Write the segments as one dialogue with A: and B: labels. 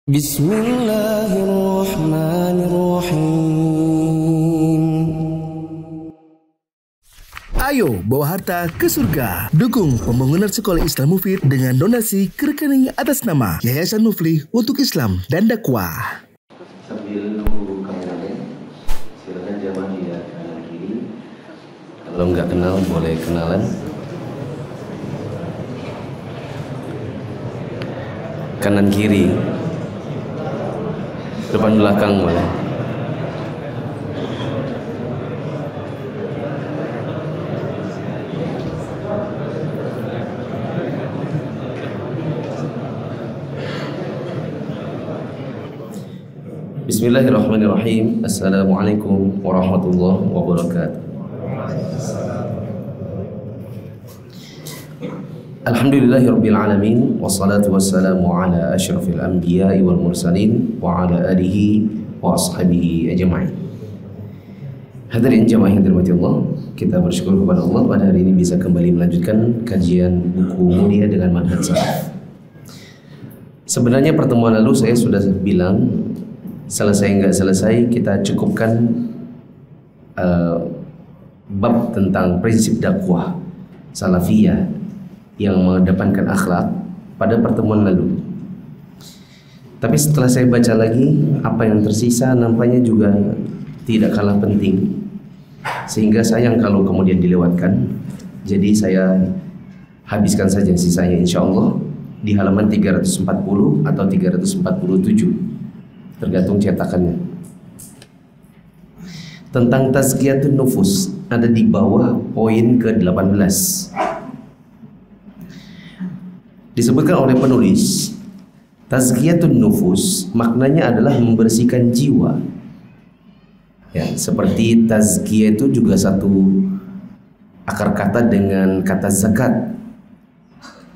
A: Bismillahirrahmanirrahim.
B: Ayo bawa harta ke surga. Dukung pembangunan sekolah Islam Mufid dengan donasi ke rekening atas nama Yayasan Muflih untuk Islam dan Dakwah.
C: Sambil nunggu kameranya, silakan jamaah lihat kanan kiri. Kalau nggak kenal boleh kenalan. Kanan kiri, depan belakang boleh. Bismillahirrahmanirrahim. Assalamualaikum warahmatullahi wabarakatuh. Alhamdulillahirabbil alamin, wassalatu wassalamu ala asyrafil anbiya'i wal mursalin wa ala alihi wa ashabihi ajma'in. Hadirin jamaah yang dirahmati Allah, kita bersyukur kepada Allah pada hari ini bisa kembali melanjutkan kajian buku mulia dengan manhaj salaf. Sebenarnya pertemuan lalu saya sudah bilang, selesai nggak selesai kita cukupkan bab tentang prinsip dakwah salafiyah yang mengedepankan akhlak pada pertemuan lalu. Tapi setelah saya baca lagi, apa yang tersisa nampaknya juga tidak kalah penting, sehingga sayang kalau kemudian dilewatkan. Jadi saya habiskan saja sisanya insyaallah di halaman 340 atau 347, tergantung cetakannya. Tentang tazkiyatun nufus ada di bawah poin ke-18. Disebutkan oleh penulis, tazkiyatun nufus maknanya adalah membersihkan jiwa. Ya, seperti tazkiyah itu juga satu akar kata dengan kata zakat.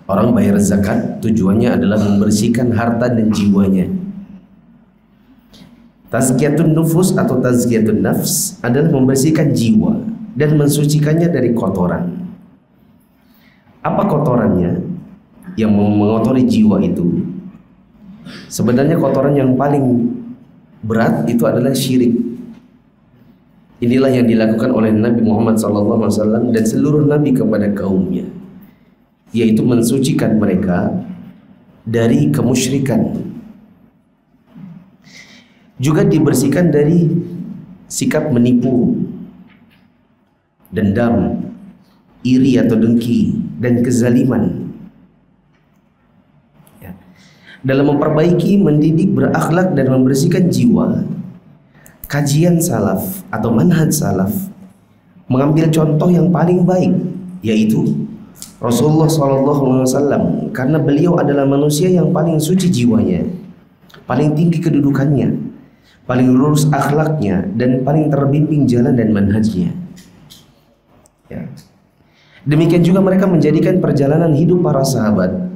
C: Orang bayar zakat tujuannya adalah membersihkan harta dan jiwanya. Tazkiyatun nufus atau tazkiyatun nafs adalah membersihkan jiwa dan mensucikannya dari kotoran. Apa kotorannya yang mengotori jiwa itu? Sebenarnya kotoran yang paling berat itu adalah syirik. Inilah yang dilakukan oleh Nabi Muhammad SAW dan seluruh nabi kepada kaumnya, yaitu mensucikan mereka dari kemusyrikan, juga dibersihkan dari sikap menipu, dendam, iri atau dengki, dan kezaliman. Dalam memperbaiki, mendidik, berakhlak, dan membersihkan jiwa, kajian salaf atau manhaj salaf mengambil contoh yang paling baik, yaitu Rasulullah SAW, karena beliau adalah manusia yang paling suci jiwanya, paling tinggi kedudukannya, paling lurus akhlaknya, dan paling terbimbing jalan dan manhajnya. Ya. Demikian juga mereka menjadikan perjalanan hidup para sahabat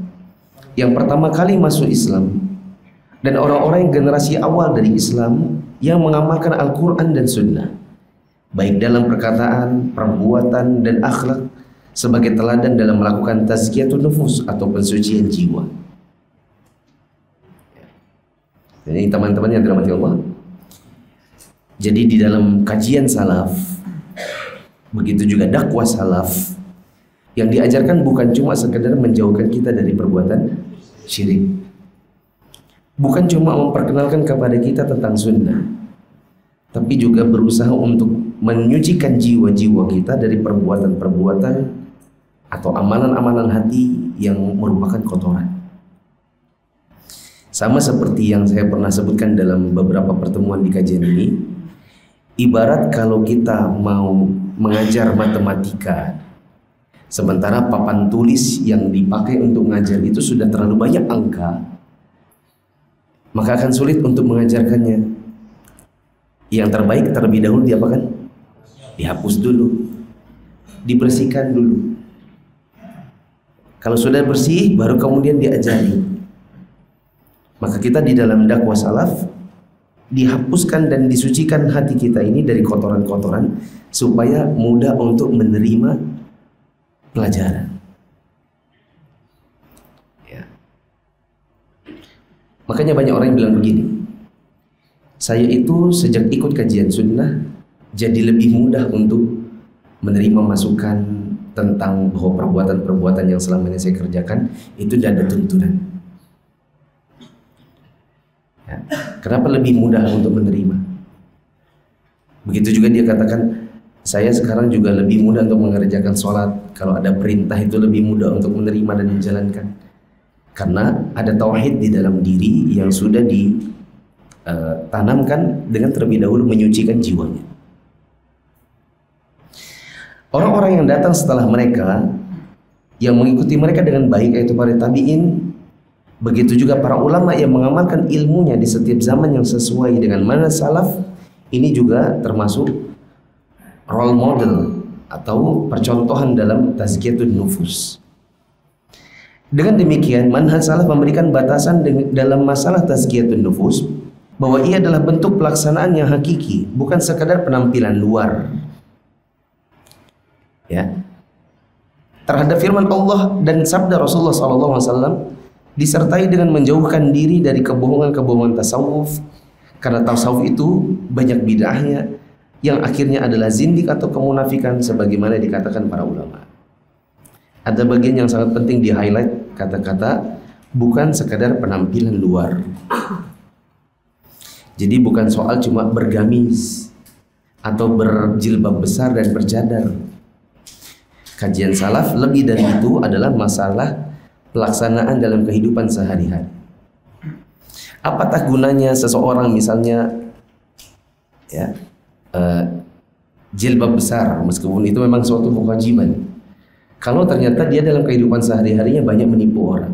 C: yang pertama kali masuk Islam dan orang-orang yang generasi awal dari Islam yang mengamalkan Al-Quran dan Sunnah, baik dalam perkataan, perbuatan, dan akhlak, sebagai teladan dalam melakukan tazkiyatun nufus atau pensucian jiwa. Jadi teman-teman yang dirahmati Allah, jadi di dalam kajian salaf, begitu juga dakwah salaf, yang diajarkan bukan cuma sekedar menjauhkan kita dari perbuatan syirik, bukan cuma memperkenalkan kepada kita tentang sunnah, tapi juga berusaha untuk menyucikan jiwa-jiwa kita dari perbuatan-perbuatan atau amalan-amalan hati yang merupakan kotoran. Sama seperti yang saya pernah sebutkan dalam beberapa pertemuan di kajian ini, ibarat kalau kita mau mengajar matematika, sementara papan tulis yang dipakai untuk mengajar itu sudah terlalu banyak angka, maka akan sulit untuk mengajarkannya. Yang terbaik terlebih dahulu diapakan? Dihapus dulu, dibersihkan dulu. Kalau sudah bersih, baru kemudian diajari. Maka kita di dalam dakwah salaf dihapuskan dan disucikan hati kita ini dari kotoran-kotoran supaya mudah untuk menerima pelajaran. Ya. Makanya banyak orang yang bilang begini, saya itu sejak ikut kajian sunnah jadi lebih mudah untuk menerima masukan tentang bahwa perbuatan-perbuatan yang selama ini saya kerjakan itu tidak ada tuntunan. Ya. Kenapa lebih mudah untuk menerima? Begitu juga dia katakan, saya sekarang juga lebih mudah untuk mengerjakan sholat. Kalau ada perintah itu lebih mudah untuk menerima dan menjalankan. Karena ada tauhid di dalam diri yang sudah ditanamkan dengan terlebih dahulu menyucikan jiwanya. Orang-orang yang datang setelah mereka, yang mengikuti mereka dengan baik, yaitu para tabi'in, begitu juga para ulama yang mengamalkan ilmunya di setiap zaman yang sesuai dengan manhaj salaf, ini juga termasuk role model atau percontohan dalam tazkiyatun nufus. Dengan demikian, manhaj salaf memberikan batasan dalam masalah tazkiyatun nufus bahwa ia adalah bentuk pelaksanaan yang hakiki, bukan sekadar penampilan luar. Ya, terhadap firman Allah dan sabda Rasulullah SAW disertai dengan menjauhkan diri dari kebohongan-kebohongan tasawuf, karena tasawuf itu banyak bid'ahnya yang akhirnya adalah zindik atau kemunafikan sebagaimana dikatakan para ulama. Ada bagian yang sangat penting di highlight, kata-kata bukan sekadar penampilan luar. Jadi bukan soal cuma bergamis atau berjilbab besar dan bercadar. Kajian salaf lebih dari itu adalah masalah pelaksanaan dalam kehidupan sehari-hari. Apakah gunanya seseorang misalnya ya jilbab besar, meskipun itu memang suatu kewajiban, kalau ternyata dia dalam kehidupan sehari-harinya banyak menipu orang?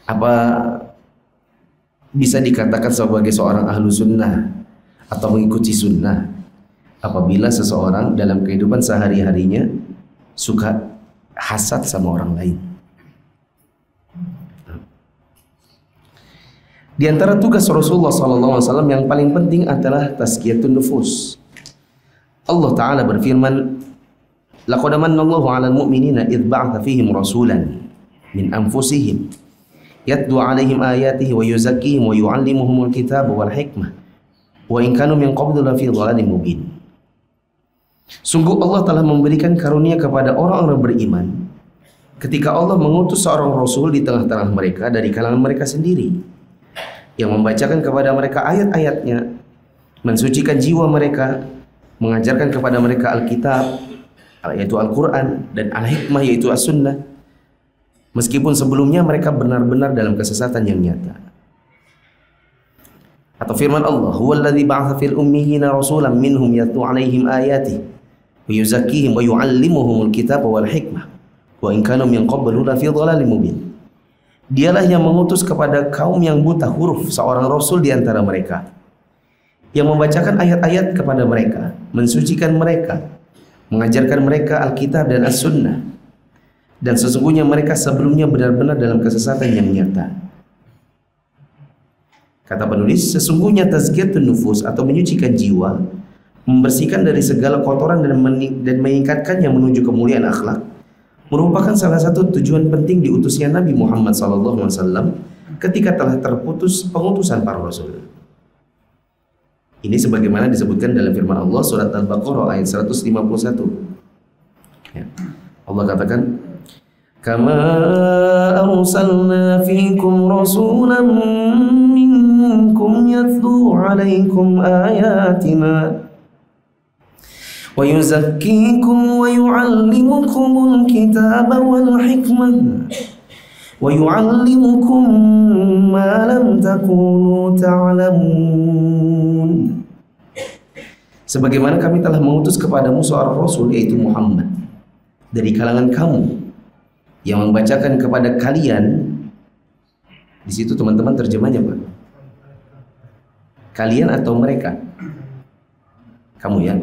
C: Apa bisa dikatakan sebagai seorang ahlu sunnah atau mengikuti sunnah apabila seseorang dalam kehidupan sehari-harinya suka hasad sama orang lain? Di antara tugas Rasulullah SAW yang paling penting adalah tazkiyatun nufus. Allah Ta'ala berfirman, laqad manallahu 'alal mu'minina idh ba'atha fihim rasulan min anfusihim yatlu 'alaihim ayatihi wa yuzakkihim wa yu'allimuhumul kitaba wal hikmah wa in kanu min qablu lafi dhalalin mubin. Sungguh Allah telah memberikan karunia kepada orang-orang beriman ketika Allah mengutus seorang rasul di tengah-tengah mereka dari kalangan mereka sendiri, yang membacakan kepada mereka ayat-ayatnya, mensucikan jiwa mereka, mengajarkan kepada mereka Alkitab, yaitu Al-Quran, dan Al-Hikmah, yaitu As-Sunnah, meskipun sebelumnya mereka benar-benar dalam kesesatan yang nyata. Atau firman Allah, huwallazi ba'atha fil ummiyina rasulan minhum yatlu 'alaihim ayatihi wa yuzakkihim wa yu'allimuhumul kitaba wal hikmah wa in kanu min qablu lafi dhalalin mubin. Dialah yang mengutus kepada kaum yang buta huruf seorang rasul di antara mereka, yang membacakan ayat-ayat kepada mereka, mensucikan mereka, mengajarkan mereka Alkitab dan As-Sunnah, dan sesungguhnya mereka sebelumnya benar-benar dalam kesesatan yang nyata. Kata penulis, sesungguhnya tazkiyatun nufus atau menyucikan jiwa, membersihkan dari segala kotoran dan meningkatkannya menuju kemuliaan akhlak, merupakan salah satu tujuan penting diutusnya Nabi Muhammad SAW ketika telah terputus pengutusan para rasul. Ini sebagaimana disebutkan dalam firman Allah surat Al-Baqarah ayat 151. Ya. Allah katakan, kama arsalna fiikum rasulan minkum yatlu 'alaikum ayatina wa yuzakkikum wa yu'allimukumul kitaba wal hikmah wa yu'allimukum ma lam takunu ta'lamun. Sebagaimana kami telah mengutus kepadamu seorang rasul, yaitu Muhammad, dari kalangan kamu, yang membacakan kepada kalian. Di situ teman-teman terjemahnya Pak, kalian atau mereka? Kamu ya.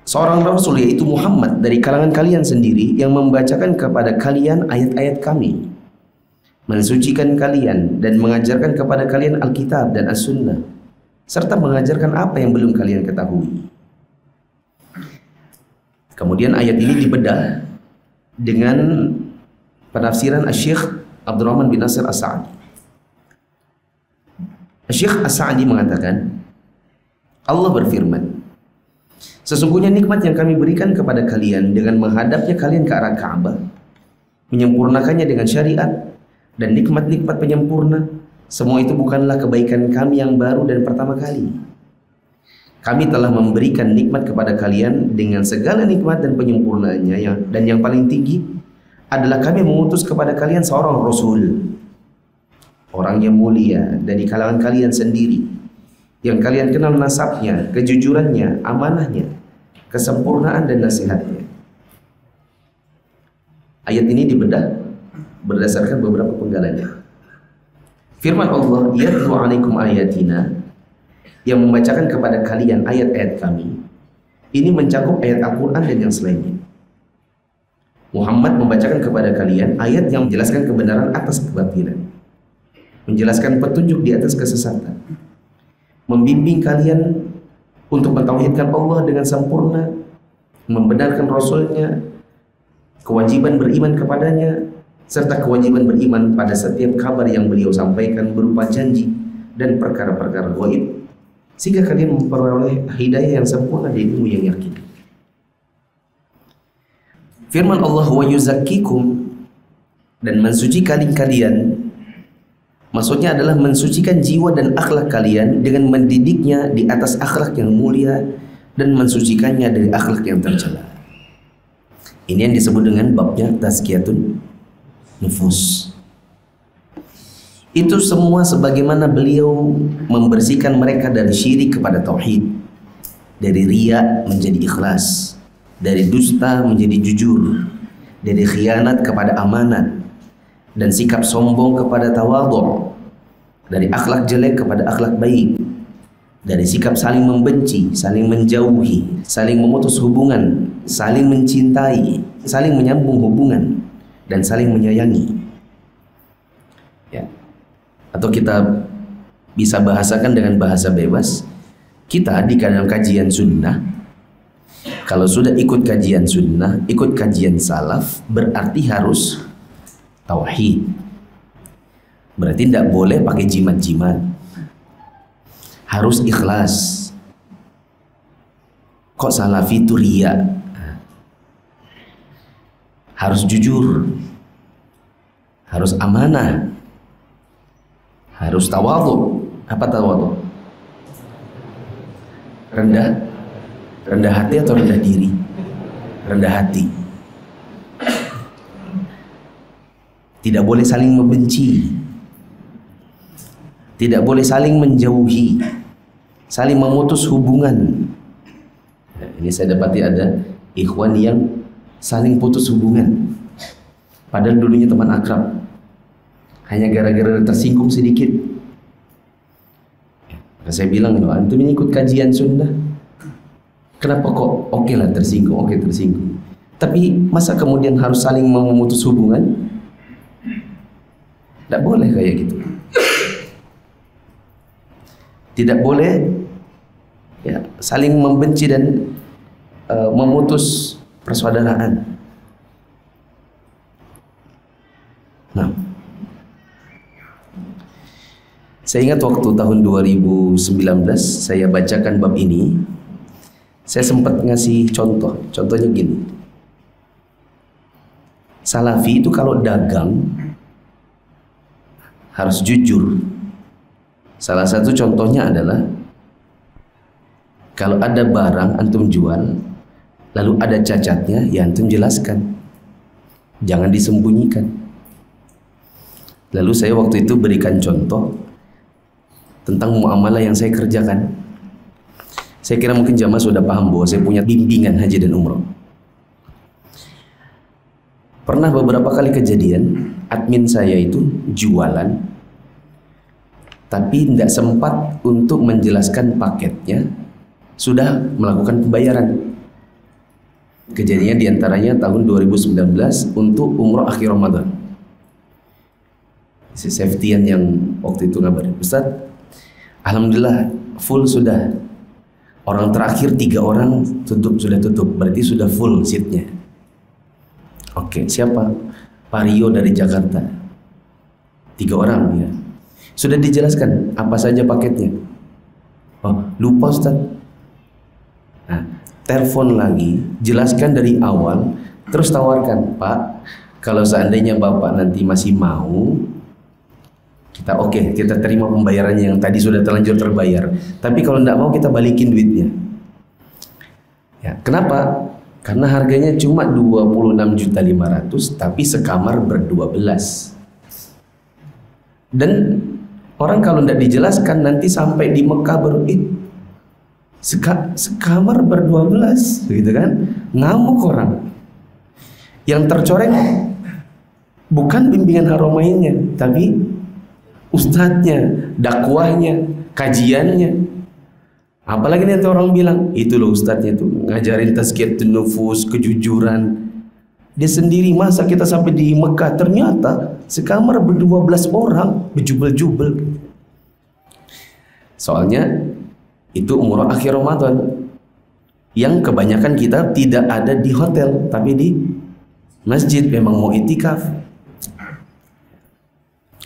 C: Seorang rasul, yaitu Muhammad, dari kalangan kalian sendiri, yang membacakan kepada kalian ayat-ayat kami, mensucikan kalian dan mengajarkan kepada kalian Alkitab dan As-Sunnah, serta mengajarkan apa yang belum kalian ketahui. Kemudian ayat ini dibedah dengan penafsiran Asy-Syaikh Abdurrahman bin Nasir As-Sa'di. Asy-Syaikh As-Sa'di mengatakan, Allah berfirman, sesungguhnya nikmat yang kami berikan kepada kalian dengan menghadapnya kalian ke arah Ka'bah, menyempurnakannya dengan syariat dan nikmat-nikmat penyempurna, semua itu bukanlah kebaikan kami yang baru dan pertama kali. Kami telah memberikan nikmat kepada kalian dengan segala nikmat dan penyempurnaannya, dan yang paling tinggi adalah kami mengutus kepada kalian seorang Rasul, orang yang mulia dari kalangan kalian sendiri, yang kalian kenal nasabnya, kejujurannya, amanahnya, kesempurnaan dan nasihatnya. Ayat ini dibedah berdasarkan beberapa penggalannya. Firman Allah, yatlu alaikum ayatina, yang membacakan kepada kalian ayat-ayat kami. Ini mencakup ayat Al-Quran dan yang selainnya. Muhammad membacakan kepada kalian ayat yang menjelaskan kebenaran atas kebatilan, menjelaskan petunjuk di atas kesesatan, membimbing kalian untuk mentauhidkan Allah dengan sempurna, membenarkan Rasulnya, kewajiban beriman kepadanya, serta kewajiban beriman pada setiap kabar yang beliau sampaikan berupa janji dan perkara-perkara gaib, sehingga kalian memperoleh hidayah yang sempurna dan ilmu yang yakin. Firman Allah, wa yuzakkikum, dan mensucikan kalian, maksudnya adalah mensucikan jiwa dan akhlak kalian dengan mendidiknya di atas akhlak yang mulia dan mensucikannya dari akhlak yang tercela. Ini yang disebut dengan babnya tazkiyatun nufus. Itu semua sebagaimana beliau membersihkan mereka dari syirik kepada tauhid, dari riya menjadi ikhlas, dari dusta menjadi jujur, dari khianat kepada amanat, dan sikap sombong kepada tawadhu, dari akhlak jelek kepada akhlak baik, dari sikap saling membenci, saling menjauhi, saling memutus hubungan, saling mencintai, saling menyambung hubungan, dan saling menyayangi. Ya. Atau kita bisa bahasakan dengan bahasa bebas, kita di dalam kajian sunnah, kalau sudah ikut kajian sunnah, ikut kajian salaf, berarti harus tauhid. Berarti tidak boleh pakai jimat-jimat, harus ikhlas. Kok salafi itu riya? Harus jujur, harus amanah, harus tawadhu. Apa tawadhu? Rendah hati atau rendah diri? Rendah hati. Tidak boleh saling membenci, tidak boleh saling menjauhi, saling memutus hubungan. Nah, ini saya dapati ada ikhwan yang saling putus hubungan, padahal dulunya teman akrab, hanya gara-gara tersinggung sedikit. Maka saya bilang, antum ini ikut kajian sunnah, kenapa kok oke lah tersinggung, oke tersinggung, tapi masa kemudian harus saling memutus hubungan? Tidak boleh kayak gitu. Tidak boleh ya, saling membenci dan memutus persaudaraan. Nah, saya ingat waktu tahun 2019 saya bacakan bab ini, saya sempat ngasih contoh. Contohnya gini, salafi itu kalau dagang harus jujur. Salah satu contohnya adalah kalau ada barang antum jual, lalu ada cacatnya, ya antum jelaskan, jangan disembunyikan. Lalu saya waktu itu berikan contoh tentang muamalah yang saya kerjakan. Saya kira mungkin jamaah sudah paham bahwa saya punya bimbingan haji dan umroh. Pernah beberapa kali kejadian admin saya itu jualan, tapi tidak sempat untuk menjelaskan paketnya, sudah melakukan pembayaran. Kejadiannya diantaranya tahun 2019 untuk umroh akhir Ramadan. Si Safetyan yang waktu itu ngabarin, Ustaz, alhamdulillah full sudah. Orang terakhir 3 orang sudah tutup, berarti sudah full seatnya. Oke, siapa? Pak Rio dari Jakarta. 3 orang ya. Sudah dijelaskan apa saja paketnya. Oh, lupa Ustaz. Nah, telepon lagi, jelaskan dari awal, terus tawarkan, Pak, kalau seandainya Bapak nanti masih mau, kita terima pembayarannya yang tadi sudah terlanjur terbayar. Tapi kalau tidak mau kita balikin duitnya. Ya, kenapa? Karena harganya cuma 26.500.000 tapi sekamar ber-12. Dan orang kalau tidak dijelaskan nanti sampai di Mekah baru sekamar ber-12 gitu kan, ngamuk orang. Yang tercoreng bukan bimbingan haramainnya, tapi ustadznya, dakwahnya, kajiannya. Apalagi nanti orang bilang, itu loh ustadznya tuh ngajarin tazkiyatun nufus, kejujuran. Dia sendiri, masa kita sampai di Mekah ternyata sekamar ber-12 orang, berjubel-jubel. Soalnya itu umroh akhir Ramadan yang kebanyakan kita tidak ada di hotel tapi di masjid, memang mau itikaf.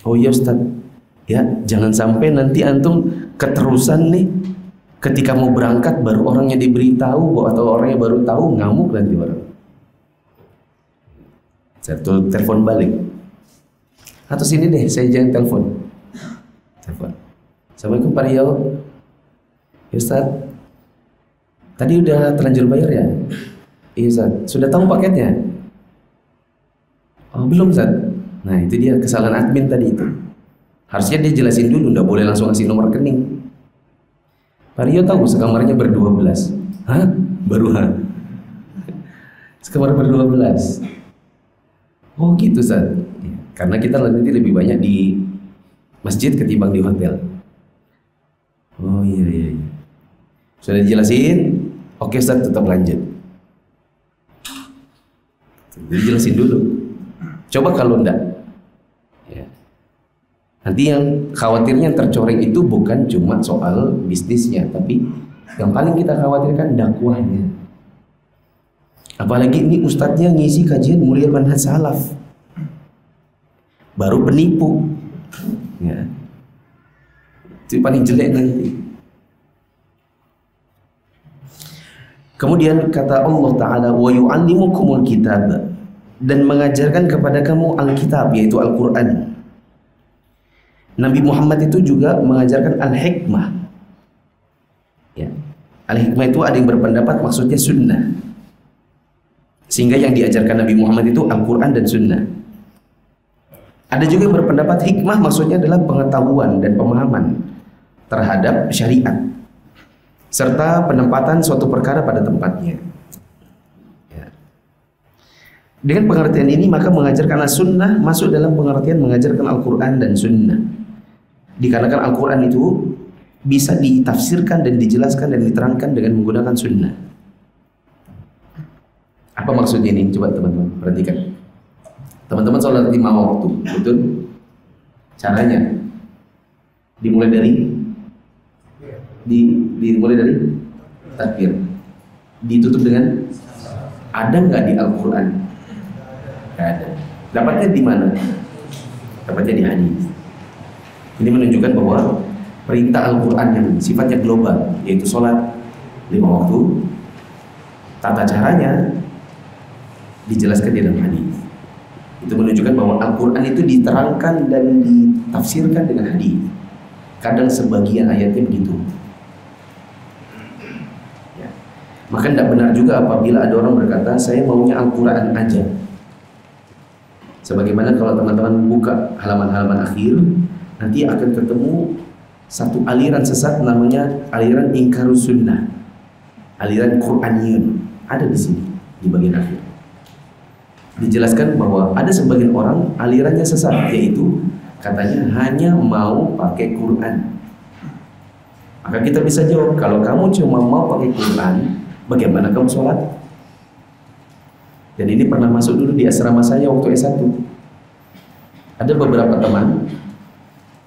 C: Oh iya Ustaz, ya jangan sampai nanti antum keterusan nih, ketika mau berangkat baru orangnya diberitahu atau orangnya baru tahu, ngamuk nanti orang. Saya telepon balik, atau sini deh saya jangan telepon. Assalamualaikum Pak Rio. Ya Ustaz, tadi udah terlanjur bayar ya? Iya Ustaz, sudah tahu paketnya? Oh belum Ustaz. Nah itu dia kesalahan admin tadi itu. Harusnya dia jelasin dulu, nggak boleh langsung ngasih nomor rekening. Pak Rio tahu sekamarnya ber-12. Hah? Baru sekamar ber-12. Oh gitu Ustaz. Karena kita nanti lebih banyak di masjid ketimbang di hotel. Oh iya. Sudah dijelasin? Oke Ustaz, tetap lanjut. Dijelasin dulu. Coba kalau enggak, ya. Nanti yang khawatirnya tercoreng itu bukan cuma soal bisnisnya, tapi yang paling kita khawatirkan dakwahnya. Apalagi ini ustadznya ngisi kajian mulia manhaj salaf, baru penipu, ya. Itu paling jelek nanti. Kemudian kata Allah Ta'ala, wa yu'allimukumul kitab, dan mengajarkan kepada kamu Alkitab, yaitu Al-Quran. Nabi Muhammad itu juga mengajarkan Al-Hikmah, ya. Al-Hikmah itu ada yang berpendapat maksudnya sunnah, sehingga yang diajarkan Nabi Muhammad itu Al-Quran dan sunnah. Ada juga yang berpendapat hikmah maksudnya adalah pengetahuan dan pemahaman terhadap syariat serta penempatan suatu perkara pada tempatnya. Ya. Dengan pengertian ini maka mengajarkan sunnah masuk dalam pengertian mengajarkan Al-Quran dan sunnah. Dikarenakan Al-Quran itu bisa ditafsirkan dan dijelaskan dan diterangkan dengan menggunakan sunnah. Apa maksudnya ini? Coba teman-teman perhatikan. Teman-teman sholat 5 waktu, betul? Caranya dimulai dari takbir, ditutup dengan, ada nggak di Al-Quran? Nggak ada. Dapatnya di mana? Dapatnya di hadis. Ini menunjukkan bahwa perintah Al-Quran yang sifatnya global, yaitu sholat 5 waktu, tata caranya dijelaskan di dalam hadis. Itu menunjukkan bahwa Al-Quran itu diterangkan dan ditafsirkan dengan hadis. Kadang sebagian ayatnya begitu. Ya. Maka tidak benar juga apabila ada orang berkata, saya maunya Al-Quran aja. Sebagaimana kalau teman-teman buka halaman-halaman akhir, nanti akan ketemu satu aliran sesat namanya aliran Ingkarus Sunnah, aliran Quraniyun. Ada di sini di bagian akhir. Dijelaskan bahwa ada sebagian orang alirannya sesat, yaitu katanya hanya mau pakai Quran. Maka kita bisa jawab, kalau kamu cuma mau pakai Quran, bagaimana kamu sholat? Dan ini pernah masuk dulu di asrama saya waktu S1. Ada beberapa teman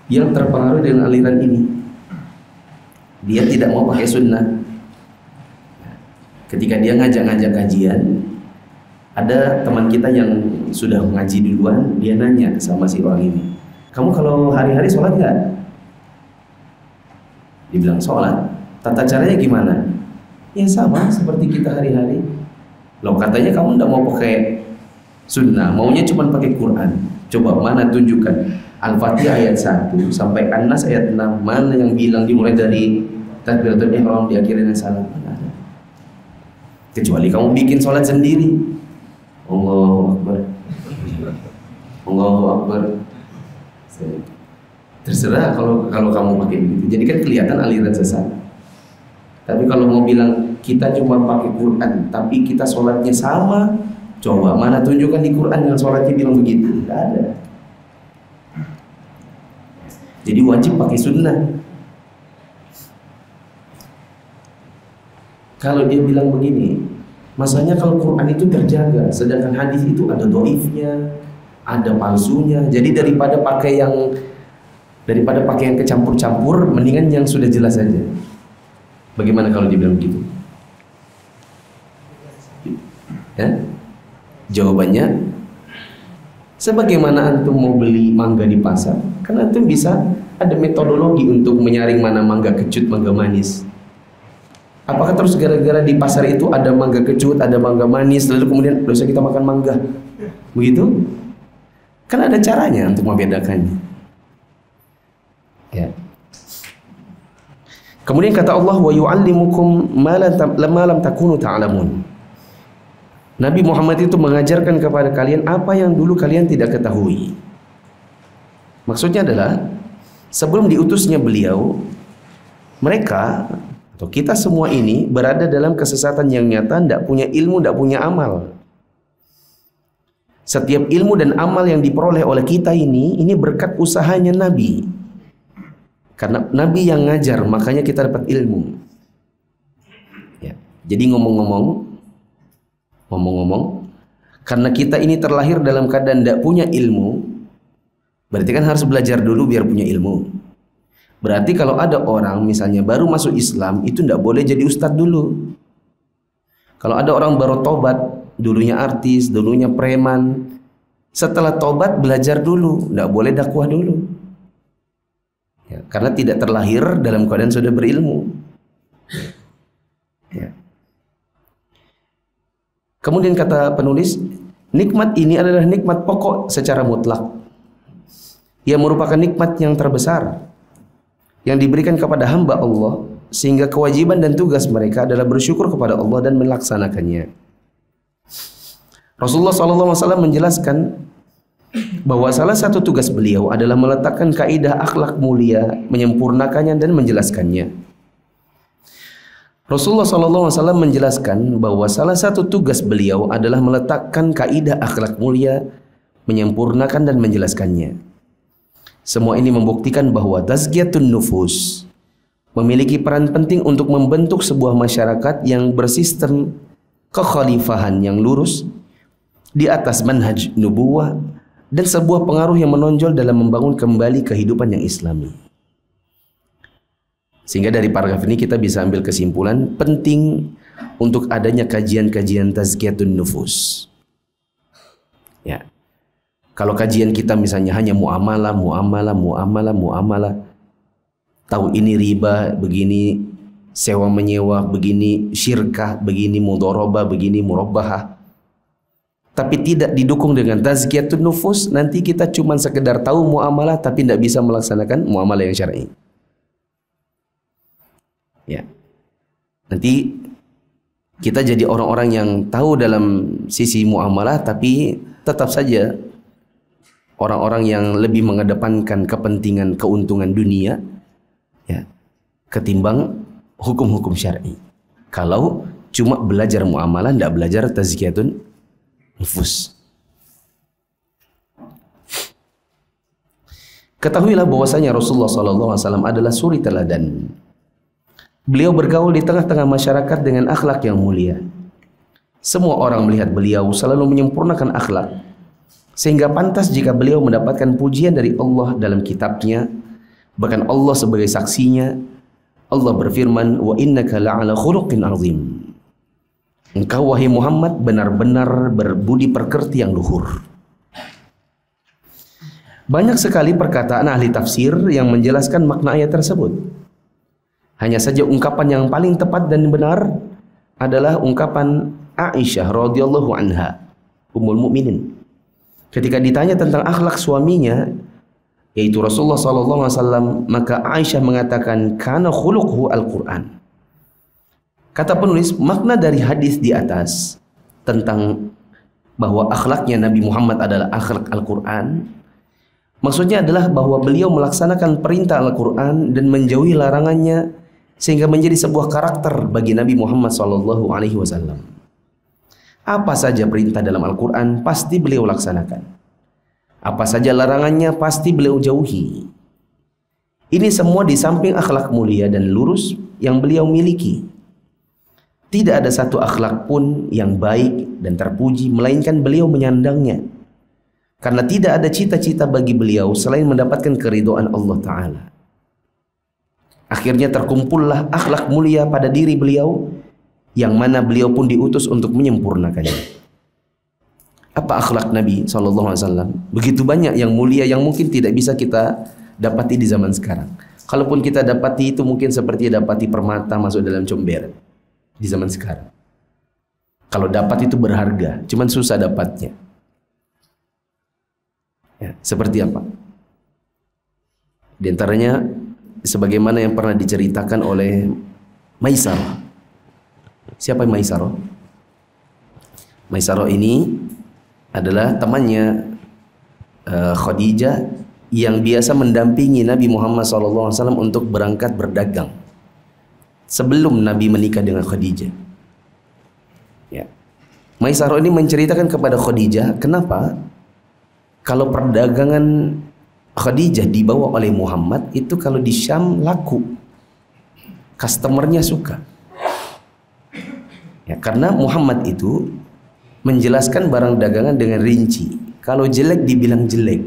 C: yang terpengaruh dengan aliran ini. Dia tidak mau pakai sunnah. Ketika dia ngajak-ngajak kajian, Ada teman kita yang sudah ngaji duluan, dia nanya sama si orang ini, kamu kalau hari-hari sholat nggak? Dibilang sholat. Tata caranya gimana? Ya sama seperti kita hari-hari. Loh, katanya kamu nggak mau pakai sunnah, maunya cuma pakai Quran. Coba mana tunjukkan Al-Fatihah ayat 1 sampai An-Nas ayat 6, mana yang bilang dimulai dari takbiratul ihram diakhiri dengan salam? Mana ada? Kecuali kamu bikin sholat sendiri. Allahu Akbar, Allahu Akbar. Terserah kalau kamu pakai begitu. Jadi kan kelihatan aliran sesat. Tapi kalau mau bilang kita cuma pakai Quran tapi kita sholatnya sama, coba mana tunjukkan di Quran yang sholatnya bilang begitu? Tidak ada. Jadi wajib pakai sunnah. Kalau dia bilang begini, masanya kalau Quran itu terjaga, sedangkan hadis itu ada dhaifnya, ada palsunya. Jadi daripada pakai yang kecampur-campur, mendingan yang sudah jelas saja. Bagaimana kalau dibilang begitu? Ya? Jawabannya, sebagaimana antum mau beli mangga di pasar, kan antum bisa ada metodologi untuk menyaring mana mangga kecut, mangga manis. Apakah terus gara-gara di pasar itu ada mangga kecut, ada mangga manis, lalu kemudian dosa kita makan mangga? Begitu? Kan ada caranya untuk membedakannya. Ya. Kemudian kata Allah, wa yu'allimukum ma lam takunu ta'lamun. Nabi Muhammad itu mengajarkan kepada kalian apa yang dulu kalian tidak ketahui. Maksudnya adalah sebelum diutusnya beliau, mereka atau kita semua ini berada dalam kesesatan yang nyata, tidak punya ilmu, tidak punya amal. Setiap ilmu dan amal yang diperoleh oleh kita ini berkat usahanya Nabi. Karena Nabi yang ngajar, makanya kita dapat ilmu. Ya. Jadi ngomong-ngomong, karena kita ini terlahir dalam keadaan tidak punya ilmu, berarti kan harus belajar dulu biar punya ilmu. Berarti kalau ada orang misalnya baru masuk Islam, itu tidak boleh jadi ustadz dulu. Kalau ada orang baru tobat, dulunya artis, dulunya preman, setelah tobat belajar dulu, tidak boleh dakwah dulu. Ya, karena tidak terlahir dalam keadaan sudah berilmu. Ya. Kemudian kata penulis, nikmat ini adalah nikmat pokok secara mutlak. Ia merupakan nikmat yang terbesar yang diberikan kepada hamba Allah, sehingga kewajiban dan tugas mereka adalah bersyukur kepada Allah dan melaksanakannya. Rasulullah SAW menjelaskan bahwa salah satu tugas beliau adalah meletakkan kaidah akhlak mulia, menyempurnakannya dan menjelaskannya. Rasulullah SAW menjelaskan bahwa salah satu tugas beliau adalah meletakkan kaidah akhlak mulia, menyempurnakan dan menjelaskannya. Semua ini membuktikan bahwa tazkiyatun nufus memiliki peran penting untuk membentuk sebuah masyarakat yang bersistem kekhalifahan yang lurus di atas manhaj nubuwah dan sebuah pengaruh yang menonjol dalam membangun kembali kehidupan yang islami. Sehingga dari paragraf ini kita bisa ambil kesimpulan penting untuk adanya kajian-kajian tazkiyatun nufus. Ya. Kalau kajian kita misalnya hanya muamalah, tahu ini riba, begini sewa menyewa, begini syirkah, begini mudharabah, begini murabbahah, tapi tidak didukung dengan tazkiyatun nufus, nanti kita cuma sekedar tahu muamalah tapi tidak bisa melaksanakan muamalah yang syar'i. Ya. Nanti kita jadi orang-orang yang tahu dalam sisi muamalah tapi tetap saja orang-orang yang lebih mengedepankan kepentingan keuntungan dunia, ya, ketimbang hukum-hukum syar'i. Kalau cuma belajar muamalah, tidak belajar tazkiyatun nufus. Ketahuilah bahwasanya Rasulullah SAW adalah suri teladan. Beliau bergaul di tengah-tengah masyarakat dengan akhlak yang mulia. Semua orang melihat beliau selalu menyempurnakan akhlak, sehingga pantas jika beliau mendapatkan pujian dari Allah dalam kitabnya. Bahkan Allah sebagai saksinya, Allah berfirman, wa innaka la'ala khuluqin azim. Engkau wahai Muhammad benar-benar berbudi pekerti yang luhur. Banyak sekali perkataan ahli tafsir yang menjelaskan makna ayat tersebut. Hanya saja ungkapan yang paling tepat dan benar adalah ungkapan Aisyah radhiyallahu anha, Ummul Mukminin. Ketika ditanya tentang akhlak suaminya, yaitu Rasulullah SAW, maka Aisyah mengatakan, "Kana khuluquhu al-Quran." Kata penulis, makna dari hadis di atas tentang bahwa akhlaknya Nabi Muhammad adalah akhlak Al-Quran, maksudnya adalah bahwa beliau melaksanakan perintah Al-Quran dan menjauhi larangannya, sehingga menjadi sebuah karakter bagi Nabi Muhammad SAW. Apa saja perintah dalam Al-Quran pasti beliau laksanakan. Apa saja larangannya pasti beliau jauhi. Ini semua di samping akhlak mulia dan lurus yang beliau miliki. Tidak ada satu akhlak pun yang baik dan terpuji melainkan beliau menyandangnya. Karena tidak ada cita-cita bagi beliau selain mendapatkan keridhaan Allah Ta'ala. Akhirnya terkumpullah akhlak mulia pada diri beliau, yang mana beliau pun diutus untuk menyempurnakannya. Apa akhlak Nabi SAW? Begitu banyak yang mulia yang mungkin tidak bisa kita dapati di zaman sekarang. Kalaupun kita dapati itu mungkin seperti dapati permata masuk dalam comberan di zaman sekarang. Kalau dapat itu berharga, cuman susah dapatnya. Ya, seperti apa? Di antaranya sebagaimana yang pernah diceritakan oleh Maisarah. Siapa Maisarah? Maisarah ini adalah temannya Khadijah yang biasa mendampingi Nabi Muhammad SAW untuk berangkat berdagang sebelum Nabi menikah dengan Khadijah. Ya. Maisarah ini menceritakan kepada Khadijah, kenapa kalau perdagangan Khadijah dibawa oleh Muhammad itu kalau di Syam laku, customernya suka. Ya, karena Muhammad itu menjelaskan barang dagangan dengan rinci. Kalau jelek dibilang jelek.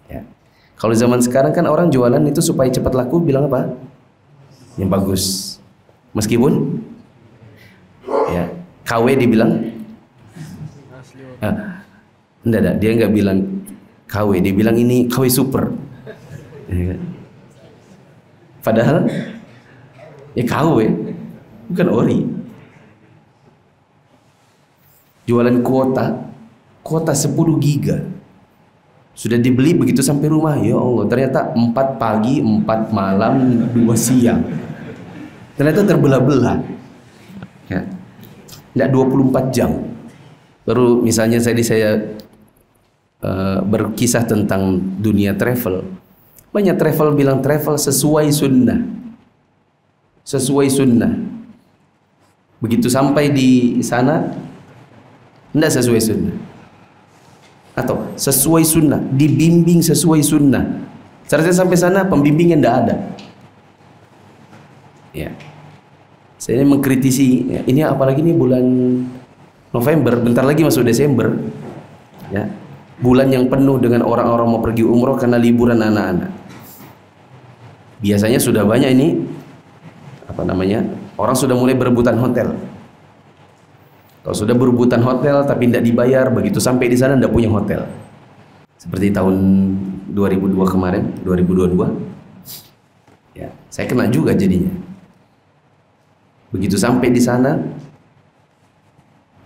C: Ya. Kalau zaman sekarang kan orang jualan itu supaya cepat laku bilang apa? Yang bagus. Meskipun ya, KW dibilang enggak, dia nggak bilang KW, dia bilang ini KW super. Ya, kan? Padahal ya KW bukan ori. Jualan kuota 10 giga. Sudah dibeli begitu sampai rumah, ya Allah, ternyata 4 pagi, 4 malam, 2 siang. Ternyata terbelah-belah. Ya. Enggak 24 jam. Baru misalnya saya berkisah tentang dunia travel. Banyak travel bilang travel sesuai sunnah. Sesuai sunnah. Begitu sampai di sana tidak sesuai sunnah. Atau sesuai sunnah, dibimbing sesuai sunnah. Seharusnya sampai sana pembimbingnya tidak ada. Ya. Saya ini mengkritisi, ya, ini apalagi ini bulan November, bentar lagi masuk Desember. Ya. Bulan yang penuh dengan orang-orang mau pergi umroh karena liburan anak-anak. Biasanya sudah banyak ini orang sudah mulai berebutan hotel. Kalau sudah berebutan hotel tapi tidak dibayar, begitu sampai di sana tidak punya hotel. Seperti tahun 2002 kemarin, 2022. Ya, saya kena juga jadinya. Begitu sampai di sana,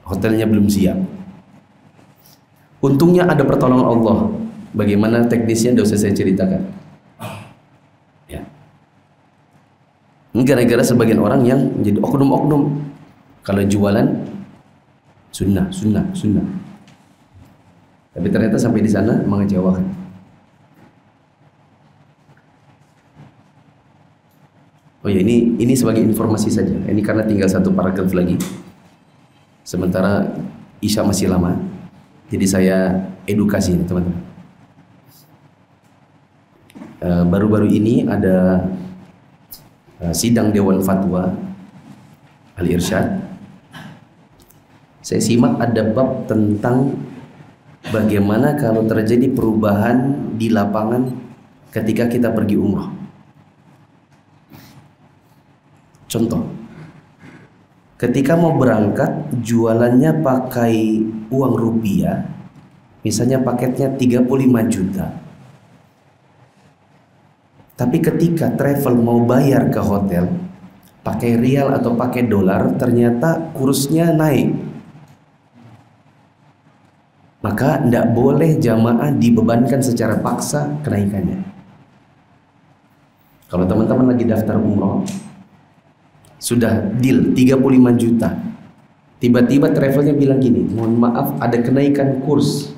C: hotelnya belum siap. Untungnya ada pertolongan Allah. Bagaimana teknisnya tidak usah saya ceritakan. Ya. Ini gara-gara sebagian orang yang menjadi oknum-oknum. Kalau jualan sunnah. Tapi ternyata sampai di sana mengecewakan. Oh ya, ini sebagai informasi saja. Ini karena tinggal satu paragraf lagi. Sementara Isya masih lama. Jadi saya edukasi nih teman-teman. Baru-baru ini ada sidang Dewan Fatwa Al-Irsyad. Saya simak ada bab tentang bagaimana kalau terjadi perubahan di lapangan ketika kita pergi umrah. Contoh, ketika mau berangkat jualannya pakai uang rupiah, misalnya paketnya 35 juta. Tapi ketika travel mau bayar ke hotel pakai rial atau pakai dolar, ternyata kursnya naik. Maka tidak boleh jamaah dibebankan secara paksa kenaikannya. Kalau teman-teman lagi daftar umroh, sudah deal 35 juta, tiba-tiba travelnya bilang gini, mohon maaf ada kenaikan kurs,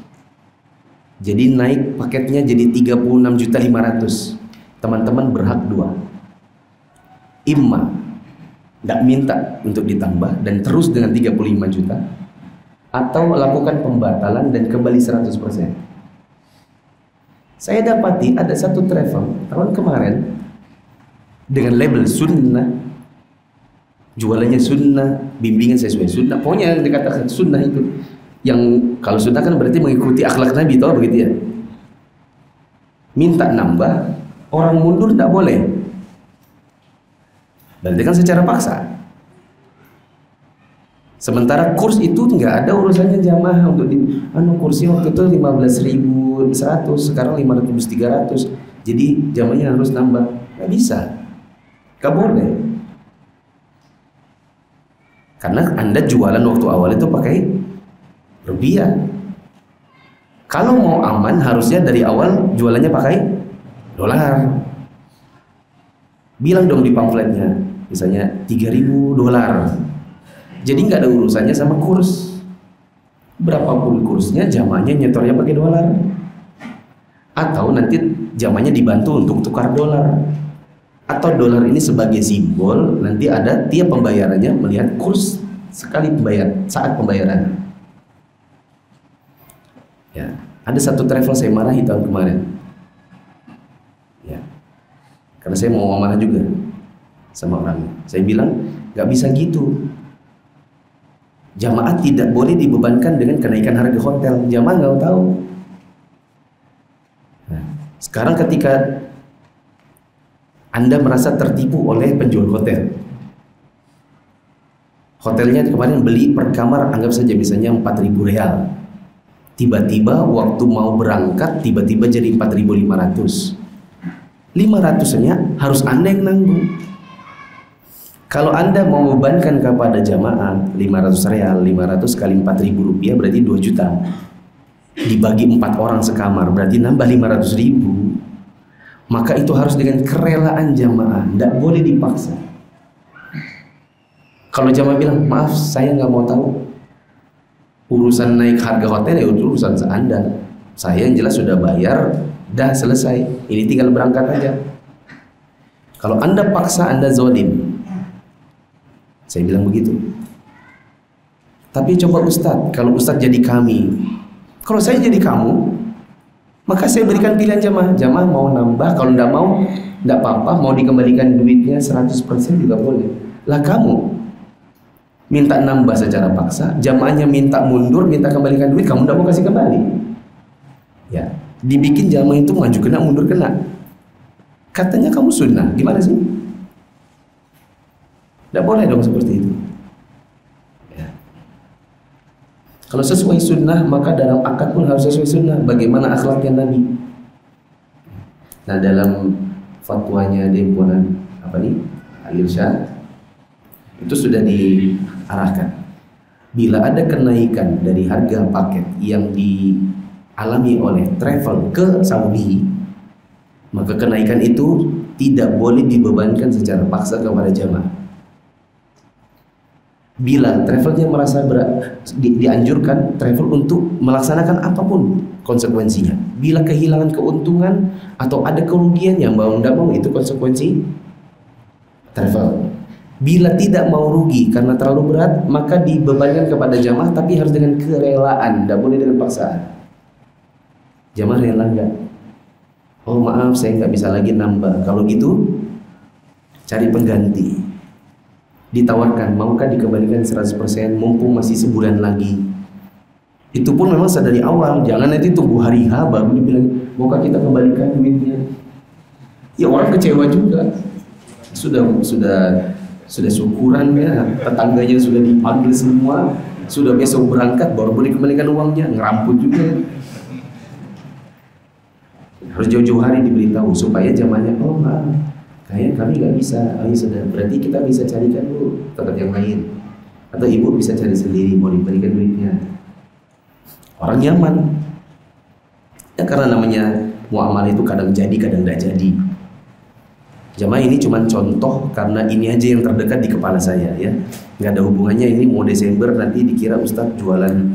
C: jadi naik paketnya jadi 36.500.000. Teman-teman berhak dua, imma tidak minta untuk ditambah dan terus dengan 35 juta, atau lakukan pembatalan dan kembali 100%. Saya dapati ada satu travel tahun kemarin dengan label sunnah, jualannya sunnah, bimbingan sesuai sunnah, pokoknya yang dikatakan sunnah itu, yang kalau sunnah kan berarti mengikuti akhlak Nabi, tahu begitu ya. Minta nambah, orang mundur tidak boleh, berarti kan secara paksa. Sementara kurs itu nggak ada urusannya jamaah untuk di, kursi waktu itu 15.100, sekarang 500-300, jadi jamaahnya harus nambah, nggak bisa, nggak boleh. Karena Anda jualan waktu awal itu pakai rupiah. Kalau mau aman harusnya dari awal jualannya pakai dolar. Bilang dong di pamfletnya, misalnya 3.000 dolar. Jadi nggak ada urusannya sama kurs. Berapapun kursnya, jamaahnya nyetornya pakai dolar. Atau nanti jamaahnya dibantu untuk tukar dolar. Atau dolar ini sebagai simbol, nanti ada tiap pembayarannya melihat kurs sekali saat pembayaran. Ya, ada satu travel saya marahi tahun kemarin. Ya, karena saya mau amanah juga sama orangnya. Saya bilang nggak bisa gitu. Jamaah tidak boleh dibebankan dengan kenaikan harga hotel. Jamaah nggak tahu. Nah, sekarang ketika Anda merasa tertipu oleh penjual hotel, hotelnya kemarin beli per kamar anggap saja misalnya 4.000 real, tiba-tiba waktu mau berangkat tiba-tiba jadi 4.500. 500-nya harus Anda yang nanggung. Kalau Anda mau membebankan kepada jamaah 500 real, 500 kali 4.000 rupiah berarti 2 juta, dibagi 4 orang sekamar berarti nambah 500.000. Maka itu harus dengan kerelaan jamaah, tidak boleh dipaksa. Kalau jamaah bilang, maaf saya nggak mau tahu urusan naik harga hotel, ya urusan Anda, saya yang jelas sudah bayar, dah selesai, ini tinggal berangkat aja. Kalau Anda paksa, Anda zalim. Saya bilang begitu. Tapi coba Ustadz, kalau Ustadz jadi kami, kalau saya jadi kamu, maka saya berikan pilihan jamaah. Jamaah mau nambah, kalau tidak mau, tidak apa-apa, mau dikembalikan duitnya 100% juga boleh. Lah kamu minta nambah secara paksa, jamaahnya minta mundur, minta kembalikan duit, kamu tidak mau kasih kembali. Ya, dibikin jamaah itu maju kena, mundur kena. Katanya kamu sunnah, gimana sih? Tidak boleh dong seperti itu. Ya. Kalau sesuai sunnah, maka dalam akad pun harus sesuai sunnah. Bagaimana akhlaknya Nabi? Nah, dalam fatwanya di himpunan Al-Irsyad itu sudah diarahkan, bila ada kenaikan dari harga paket yang dialami oleh travel ke Saudi, maka kenaikan itu tidak boleh dibebankan secara paksa kepada jamaah. Bila travelnya merasa dianjurkan travel untuk melaksanakan apapun konsekuensinya. Bila kehilangan keuntungan atau ada kerugian yang mau tidak mau, itu konsekuensi travel. Bila tidak mau rugi karena terlalu berat, maka dibebankan kepada jamaah, tapi harus dengan kerelaan, tidak boleh dengan paksaan. Jamaah rela enggak? Oh maaf, saya nggak bisa lagi nambah. Kalau gitu, cari pengganti. Ditawarkan, maukah dikembalikan 100% mumpung masih sebulan lagi. Itu pun memang dari awal, jangan nanti tunggu hari H baru dibilang maukah kita kembalikan duitnya. Ya orang kecewa juga. Sudah sudah syukuran ya, tetangganya sudah dipanggil semua, sudah besok berangkat baru boleh kembalikan uangnya, ngeramput juga. Harus jauh-jauh hari diberitahu supaya jamaahnya, oh kayak kami nggak bisa, sudah berarti kita bisa carikan dulu tempat yang lain, atau ibu bisa cari sendiri mau diberikan duitnya. Orang nyaman ya, karena namanya muamalah itu kadang jadi kadang tidak jadi. Jamaah ini cuma contoh karena ini aja yang terdekat di kepala saya ya, nggak ada hubungannya. Ini mau Desember nanti dikira Ustadz jualan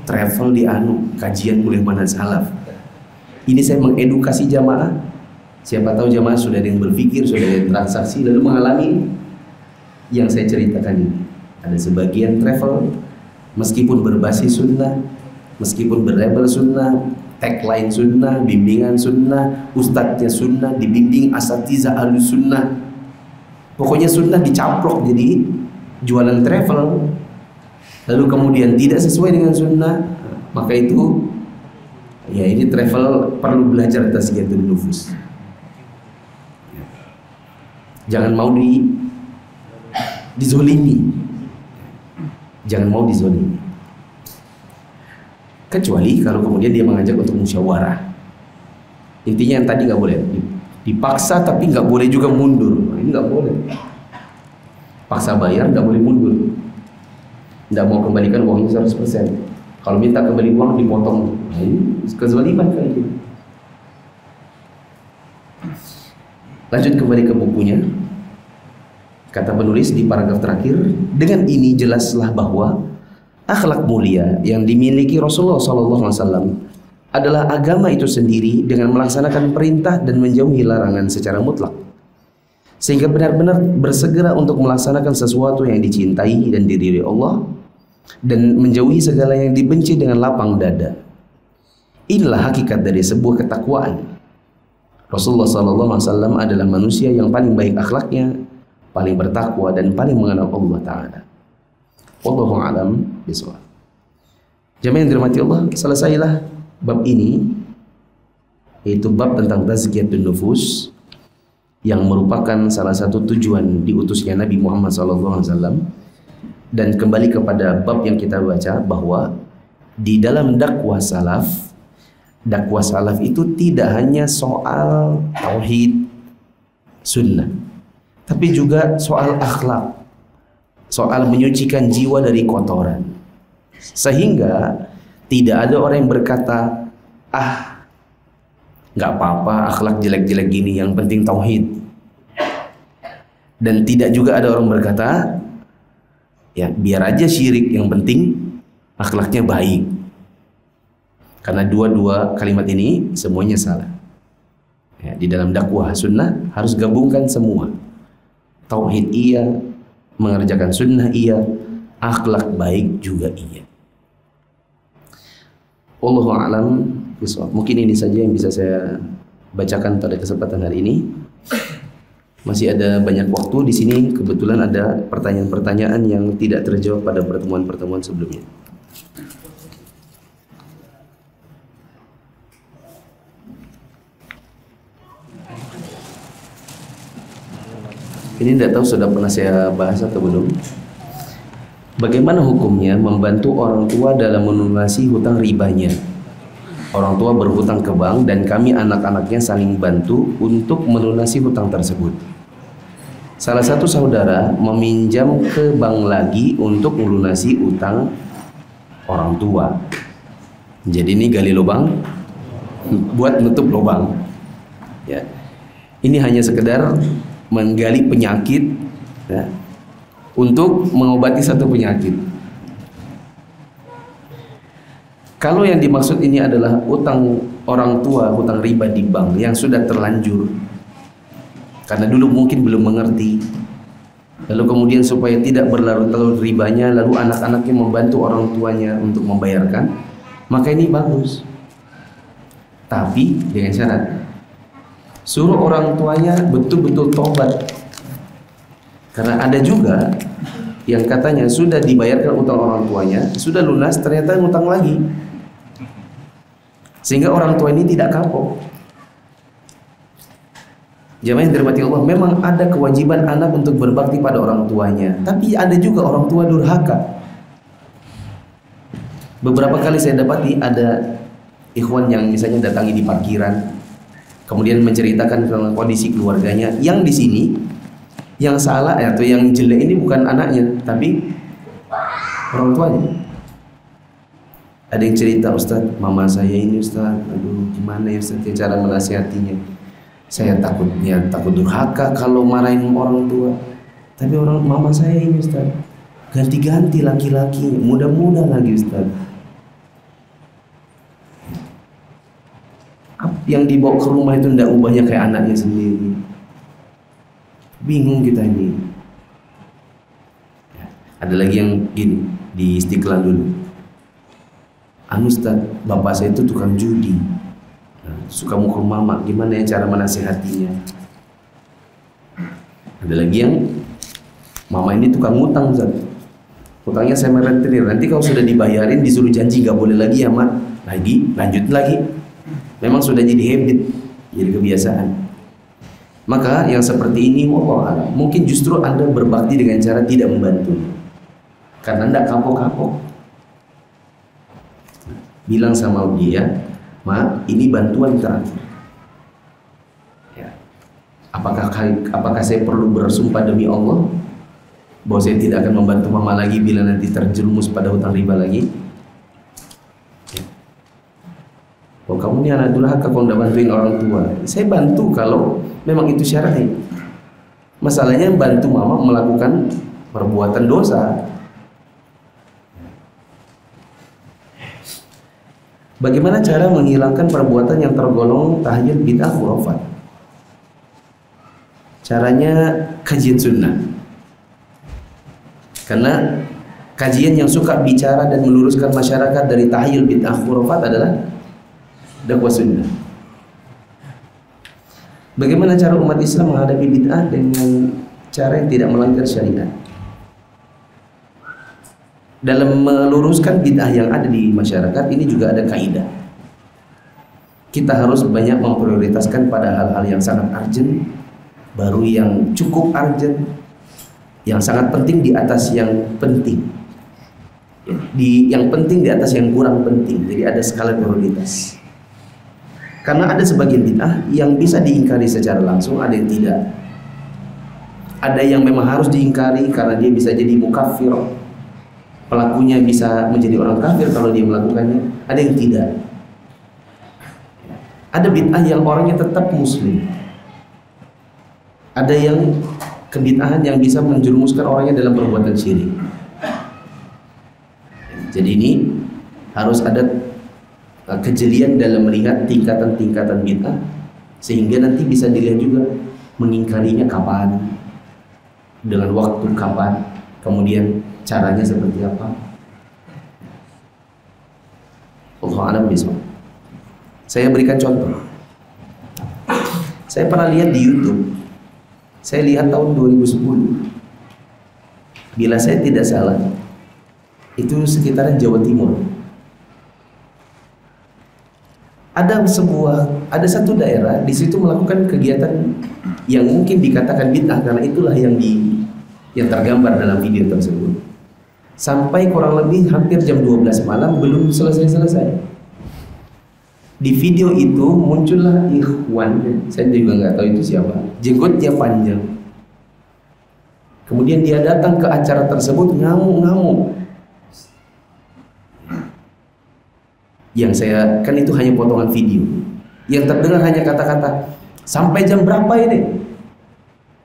C: travel di kajian mulai manhaj salaf. Ini saya mengedukasi jamaah. Siapa tahu jamaah sudah ada yang berpikir, sudah ada yang transaksi lalu mengalami yang saya ceritakan ini. Ada sebagian travel meskipun berbasis sunnah, meskipun berlabel sunnah, tagline sunnah, bimbingan sunnah, ustadznya sunnah, dibimbing asatiza ahlu sunnah, pokoknya sunnah dicaplok jadi jualan travel, lalu kemudian tidak sesuai dengan sunnah, maka itu ya ini travel perlu belajar tazkiyatun nufus. Jangan mau dizolimi, jangan mau dizolimi. Kecuali kalau kemudian dia mengajak untuk musyawarah. Intinya yang tadi nggak boleh dipaksa, tapi nggak boleh juga mundur. Ini nggak boleh. Paksa bayar nggak boleh mundur. Nggak mau kembalikan uangnya 100%. Kalau minta kembali uang dipotong. Nah, ini kezaliman kayak gitu. Lanjut kembali ke bukunya. Kata penulis di paragraf terakhir, dengan ini jelaslah bahwa akhlak mulia yang dimiliki Rasulullah SAW adalah agama itu sendiri dengan melaksanakan perintah dan menjauhi larangan secara mutlak, sehingga benar-benar bersegera untuk melaksanakan sesuatu yang dicintai dan diridhoi Allah dan menjauhi segala yang dibenci dengan lapang dada. Inilah hakikat dari sebuah ketakwaan. Rasulullah SAW adalah manusia yang paling baik akhlaknya, paling bertakwa dan paling mengenal Allah Ta'ala. Wallahu a'lam bishawab. Jamaah yang dirahmati Allah, selesailah bab ini, yaitu bab tentang tazkiyatun nufus, yang merupakan salah satu tujuan diutusnya Nabi Muhammad SAW. Dan kembali kepada bab yang kita baca, bahwa di dalam dakwah salaf itu tidak hanya soal tauhid sunnah, tapi juga soal akhlak, soal menyucikan jiwa dari kotoran, sehingga tidak ada orang yang berkata, nggak apa-apa akhlak jelek-jelek gini, yang penting tauhid. Dan tidak juga ada orang berkata, ya biar aja syirik, yang penting akhlaknya baik. Karena dua-dua kalimat ini semuanya salah ya. Di dalam dakwah sunnah harus gabungkan semua. Tauhid iya, mengerjakan sunnah iya, akhlak baik juga iya. Wallahu a'lam bishawab. Mungkin ini saja yang bisa saya bacakan pada kesempatan hari ini. Masih ada banyak waktu di sini. Kebetulan ada pertanyaan-pertanyaan yang tidak terjawab pada pertemuan-pertemuan sebelumnya. Ini tidak tahu sudah pernah saya bahas atau belum. Bagaimana hukumnya membantu orang tua dalam melunasi hutang ribanya? Orang tua berhutang ke bank dan kami anak-anaknya saling bantu untuk melunasi hutang tersebut. Salah satu saudara meminjam ke bank lagi untuk melunasi utang orang tua. Jadi ini gali lubang buat nutup lubang. Ya. Ini hanya sekedar menggali penyakit ya, untuk mengobati satu penyakit. Kalau yang dimaksud ini adalah utang orang tua, utang riba di bank yang sudah terlanjur, karena dulu mungkin belum mengerti, lalu kemudian supaya tidak berlarut-larut ribanya, lalu anak-anaknya membantu orang tuanya untuk membayarkan, maka ini bagus. Tapi dengan syarat, suruh orang tuanya betul-betul tobat. Karena ada juga yang katanya sudah dibayarkan utang orang tuanya, sudah lunas, ternyata ngutang lagi, sehingga orang tua ini tidak kapok. Jamaah yang dirahmati Allah, memang ada kewajiban anak untuk berbakti pada orang tuanya, tapi ada juga orang tua durhaka. Beberapa kali saya dapati ada ikhwan yang misalnya datangi di parkiran, kemudian menceritakan tentang kondisi keluarganya. Yang di sini yang salah atau yang jelek ini bukan anaknya, tapi orang tuanya. Ada yang cerita, Ustaz, mama saya ini Ustaz, aduh gimana ya Ustaz ya cara menasihatinya. Saya takut durhaka kalau marahin orang tua. Tapi orang mama saya ini Ustaz, ganti-ganti laki-laki, muda-muda lagi Ustaz. Yang dibawa ke rumah itu ndak ubahnya kayak anaknya sendiri. Bingung kita ini. Ada lagi yang gini di Istiqlal dulu. Ustaz, bapak saya itu tukang judi. Suka mukul mama, gimana ya cara menasihatinya? Ada lagi yang mama ini tukang ngutang Ustaz. Utangnya saya merentenir, nanti kalau sudah dibayarin disuruh janji gak boleh lagi ya mak. Lanjut lagi. Memang sudah jadi habit, jadi kebiasaan. Maka yang seperti ini mungkin justru Anda berbakti dengan cara tidak membantu, karena Anda kapok-kapok. Bilang sama dia, "Ma, ini bantuan terakhir. Ya. Apakah saya perlu bersumpah demi Allah bahwa saya tidak akan membantu mama lagi bila nanti terjerumus pada hutang riba lagi? Ya. Oh, kamu ini anak durhaka kalau tidak bantuin orang tua." Saya bantu kalau memang itu syaratnya. Masalahnya bantu mama melakukan perbuatan dosa. Bagaimana cara menghilangkan perbuatan yang tergolong tahyil bid'ah khurafat? Caranya kajian sunnah. Karena kajian yang suka bicara dan meluruskan masyarakat dari tahyil bid'ah khurafat adalah dakwah sunnah. Bagaimana cara umat Islam menghadapi bid'ah dengan cara yang tidak melanggar syariat? Dalam meluruskan bid'ah yang ada di masyarakat ini juga ada kaidah. Kita harus banyak memprioritaskan pada hal-hal yang sangat urgent, baru yang cukup urgent, yang sangat penting di atas yang penting. Yang penting di atas yang kurang penting. Jadi ada skala prioritas. Karena ada sebagian bid'ah yang bisa diingkari secara langsung, ada yang tidak. Ada yang memang harus diingkari karena dia bisa jadi mukaffir. Pelakunya bisa menjadi orang kafir kalau dia melakukannya. Ada yang tidak. Ada bid'ah yang orangnya tetap muslim. Ada yang kebid'ahan yang bisa menjerumuskan orangnya dalam perbuatan syirik. Jadi ini harus ada kejelian dalam melihat tingkatan-tingkatan bid'ah, sehingga nanti bisa dilihat juga mengingkarinya kapan, dengan waktu kapan, kemudian caranya seperti apa. Allah a'lam bishawab. Saya berikan contoh. Saya pernah lihat di YouTube. Saya lihat tahun 2010. Bila saya tidak salah, itu sekitaran Jawa Timur. Ada satu daerah di situ melakukan kegiatan yang mungkin dikatakan bid'ah karena itulah yang tergambar dalam video tersebut. Sampai kurang lebih hampir jam 12 malam belum selesai. Di video itu muncullah ikhwan, saya juga nggak tahu itu siapa, jenggotnya panjang. Kemudian dia datang ke acara tersebut ngamuk-ngamuk. Yang saya kan itu hanya potongan video. Yang terdengar hanya kata-kata, "Sampai jam berapa ini?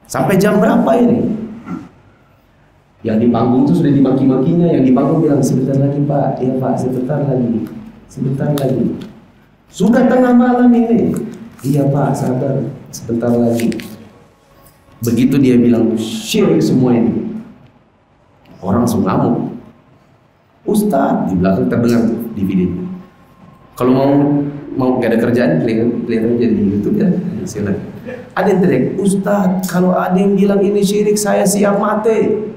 C: Sampai jam berapa ini?" Yang di panggung itu sudah dimaki-makinya, yang di panggung bilang, "Sebentar lagi Pak." "Iya Pak, sebentar lagi. Sebentar lagi." "Sudah tengah malam ini." "Iya Pak, sabar, sebentar lagi." Begitu dia bilang syirik semua ini, orang langsung ngamuk. Ustaz di belakang terdengar di video. Kalau mau gak ada kerjaan, lihat aja di YouTube ya, silakan. Ada yang teriak, "Ustaz, kalau ada yang bilang ini syirik, saya siap mati."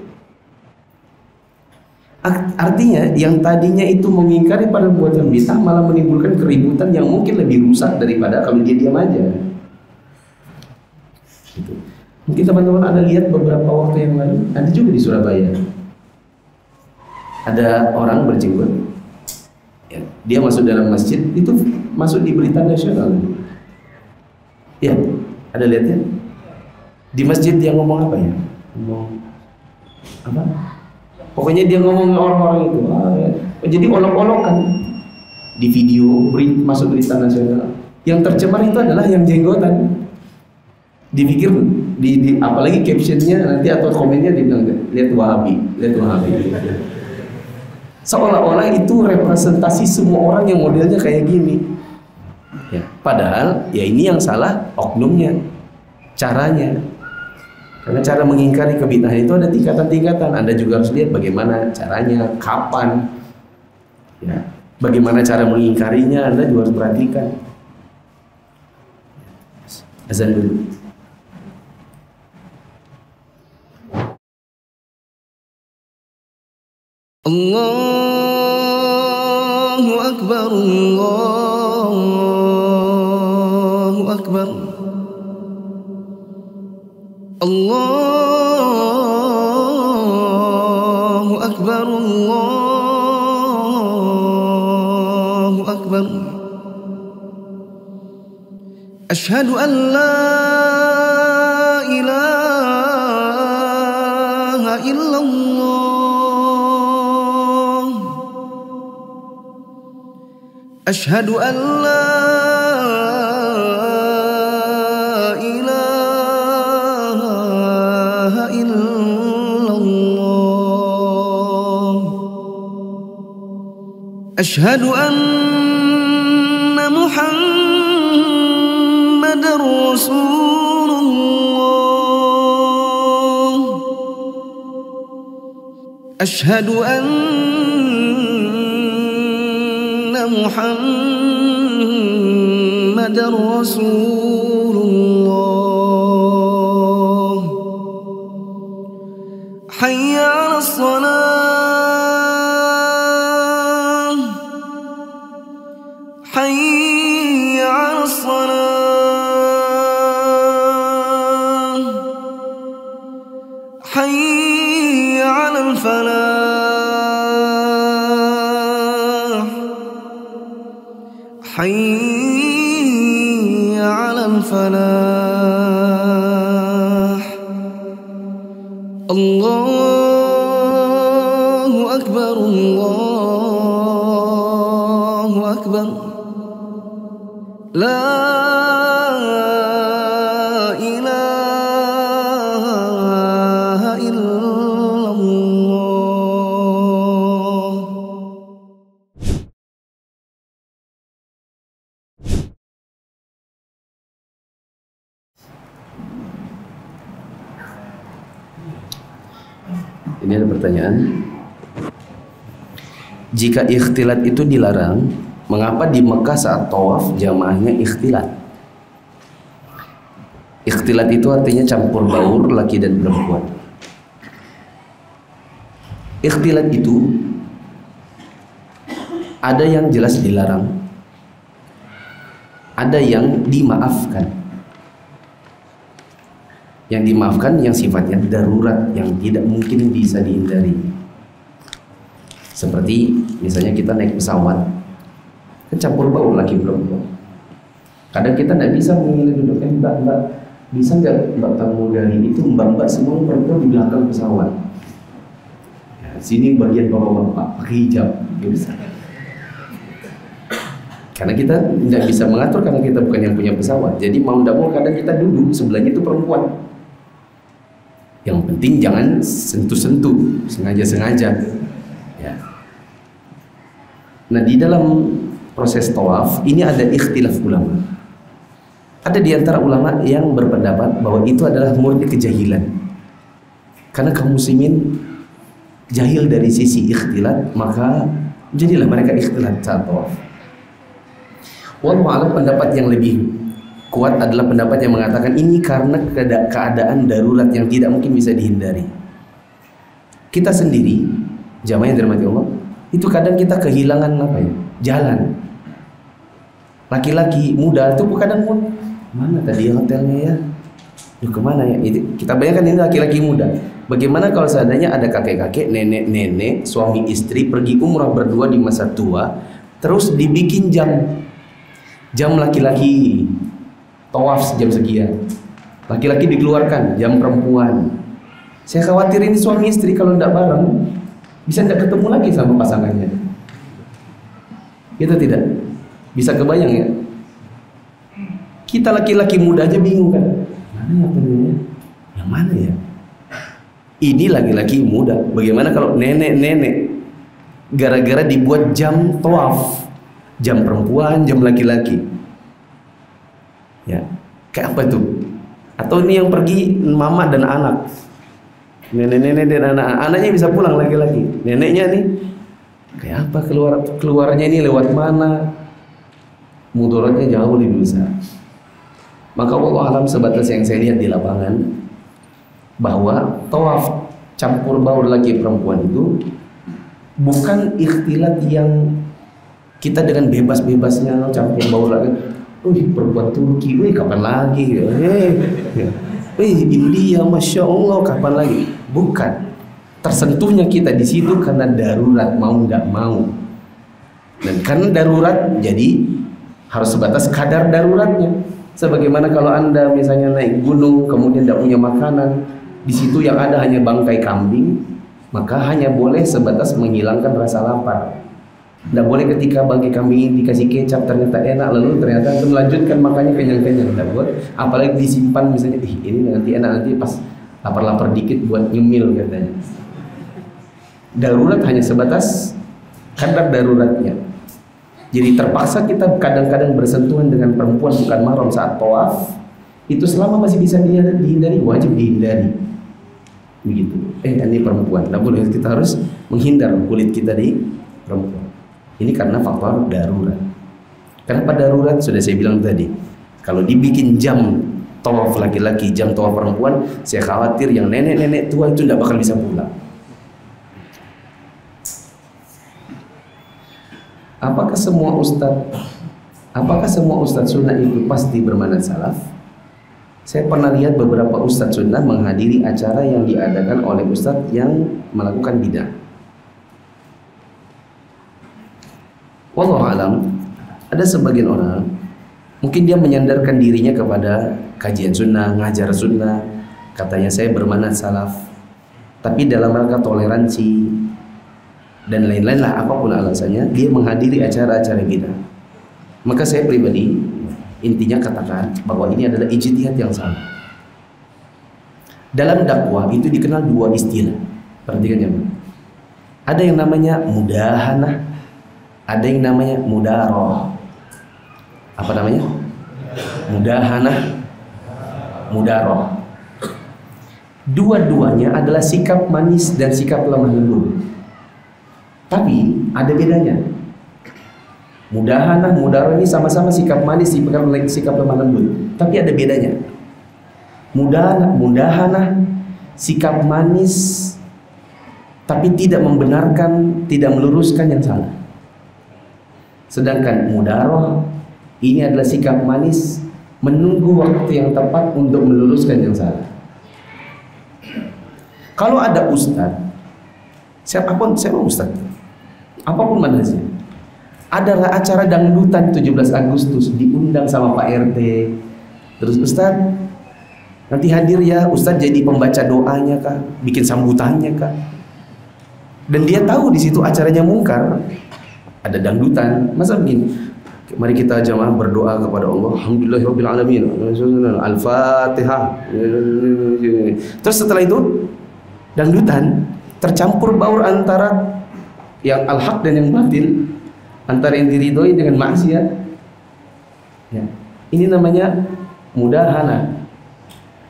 C: Artinya yang tadinya itu mengingkari perbuatan bid'ah malah menimbulkan keributan yang mungkin lebih rusak daripada kalau dia diam aja. Gitu. Mungkin teman-teman ada lihat beberapa waktu yang lalu, ada juga di Surabaya. Ada orang berjenggot, ya, dia masuk dalam masjid, itu masuk di berita nasional. Ya, ada lihatnya? Di masjid dia ngomong apa ya? Ngomong apa? Pokoknya dia ngomong orang-orang itu. Ya. Jadi olok-olokan di video masuk berita nasional. Yang tercemar itu adalah yang jenggotan. Dipikir apalagi captionnya nanti atau komennya dibilang lihat Wahabi, lihat Wahabi. Seolah-olah itu representasi semua orang yang modelnya kayak gini. Ya, padahal ya ini yang salah oknumnya, caranya. Karena cara mengingkari kebid'ahan itu ada tingkatan-tingkatan. Anda juga harus lihat bagaimana caranya, kapan, ya, bagaimana cara mengingkarinya. Anda juga harus perhatikan. Azan dulu.
A: Allahu Akbar, Allahu Akbar, Allahu Akbar, Allahu Akbar. Asyhadu an la ilaha illallah. Asyhadu an la ilaha illallah. Asyhadu anna Muhammadar Rasulullah. Asyhadu Muhammadar Rasulullah. Hayya 'alas salah, hayya 'alas salah, hayya 'alal falah. حي على الفلاح. الله أكبر، الله أكبر. لا إله إلا الله.
C: Ini ada pertanyaan. Jika ikhtilat itu dilarang, mengapa di Mekah saat tawaf jamaahnya ikhtilat? Ikhtilat itu artinya campur baur laki dan perempuan. Ikhtilat itu ada yang jelas dilarang, ada yang dimaafkan. Yang dimaafkan yang sifatnya darurat, yang tidak mungkin bisa dihindari. Seperti misalnya kita naik pesawat, kan campur baur laki perempuan. Kadang kita tidak bisa memilih duduknya. Mbak, bisa nggak mbak pramugari itu mbak semua perempuan di belakang pesawat. Ya, sini bagian bapak pakai hijab, nggak bisa. Karena kita tidak bisa mengatur karena kita bukan yang punya pesawat. Jadi mau tidak mau kadang kita duduk sebelahnya itu perempuan. Yang penting jangan sentuh-sentuh, sengaja-sengaja. Ya. Nah di dalam proses tawaf ini ada ikhtilaf ulama. Ada di antara ulama yang berpendapat bahwa itu adalah murni kejahilan. Karena kaum muslimin jahil dari sisi ikhtilat, maka jadilah mereka ikhtilat saat tawaf. Wallahu a'lam, pendapat yang lebih kuat adalah pendapat yang mengatakan ini karena keadaan darurat yang tidak mungkin bisa dihindari. Kita sendiri, jamaah yang dirahmati Allah, itu kadang kita kehilangan apa ya? Jalan. Laki-laki muda itu kadang mana tadi hotelnya ya? Duh, kemana ya? Kita bayangkan ini laki-laki muda. Bagaimana kalau seandainya ada kakek-kakek, nenek-nenek, suami istri pergi umrah berdua di masa tua, terus dibikin jam laki-laki tawaf jam sekian, laki-laki dikeluarkan, jam perempuan. Saya khawatir ini suami istri kalau tidak bareng bisa tidak ketemu lagi sama pasangannya. Kita tidak bisa kebayang ya. Kita laki-laki muda aja bingung kan. Mana ya penanya? Yang mana ya? Ini laki-laki muda. Bagaimana kalau nenek-nenek? Gara-gara dibuat jam tawaf, jam perempuan, jam laki-laki. Ya, kayak apa tuh? Atau ini yang pergi mama dan anak. Nenek-nenek dan anak-anaknya bisa pulang laki-laki. Neneknya nih kayak apa keluarnya ini lewat mana? Mudaratnya jauh lebih besar. Maka Allah alam sebatas yang saya lihat di lapangan bahwa tawaf campur baur laki perempuan itu bukan ikhtilat yang kita dengan bebas-bebasnya campur baur lagi. Perempuan Turki, kapan lagi? India, masya Allah, kapan lagi? Bukan. Tersentuhnya kita di situ karena darurat, mau nggak mau. Dan karena darurat, jadi harus sebatas kadar daruratnya. Sebagaimana kalau Anda misalnya naik gunung kemudian tidak punya makanan, di situ yang ada hanya bangkai kambing, maka hanya boleh sebatas menghilangkan rasa lapar. Tidak boleh ketika bangkai kambing ini dikasih kecap ternyata enak, lalu ternyata melanjutkan makannya kenyang-kenyang. Tidak boleh. Apalagi disimpan misalnya, ini nanti enak, nanti pas lapar-lapar dikit buat nyemil katanya. Darurat hanya sebatas kadar daruratnya. Jadi terpaksa kita kadang-kadang bersentuhan dengan perempuan bukan mahram saat tawaf. Itu selama masih bisa dihindari, wajib dihindari. Begitu. Ini perempuan. Nah, boleh kita harus menghindar kulit kita di perempuan. Ini karena faktor darurat. Kenapa darurat? Sudah saya bilang tadi. Kalau dibikin jam tawaf laki-laki, jam tawaf perempuan, saya khawatir yang nenek-nenek tua itu tidak bakal bisa pulang. Apakah semua ustadz sunnah itu pasti bermanhaj salaf? Saya pernah lihat beberapa ustadz sunnah menghadiri acara yang diadakan oleh ustadz yang melakukan bidah. Wallahu alam, ada sebagian orang mungkin dia menyandarkan dirinya kepada kajian sunnah, ngajar sunnah, katanya saya bermanhaj salaf, tapi dalam rangka toleransi dan lain-lain lah, apapun alasannya, dia menghadiri acara-acara bidah. Maka saya pribadi intinya katakan bahwa ini adalah ijtihad yang salah. Dalam dakwah itu dikenal dua istilah. Perhatikan ya, ada yang namanya mudahanah, ada yang namanya mudaroh. Apa namanya? Mudahanah, mudaroh. Dua-duanya adalah sikap manis dan sikap lemah lembut. Tapi ada bedanya. Mudahanah, mudaroh ini sama-sama sikap manis, sikap lemah lembut. Tapi ada bedanya. Mudahanah sikap manis, tapi tidak membenarkan, tidak meluruskan yang salah. Sedangkan mudaroh ini adalah sikap manis, menunggu waktu yang tepat untuk meluruskan yang salah. Kalau ada ustadz, siapapun, saya mau ustadz, apapun manhajnya, adalah acara dangdutan 17 Agustus diundang sama Pak RT, terus ustadz nanti hadir ya, ustadz jadi pembaca doanya kah, bikin sambutannya kah, dan dia tahu di situ acaranya mungkar, ada dangdutan, masa begini, mari kita jamaah berdoa kepada Allah, alhamdulillahirabbil alamin, al-fatihah, terus setelah itu dangdutan tercampur baur antara yang al-haq dan yang batil, antara yang diridhoi dengan maksiat. Ya, ini namanya mudahana.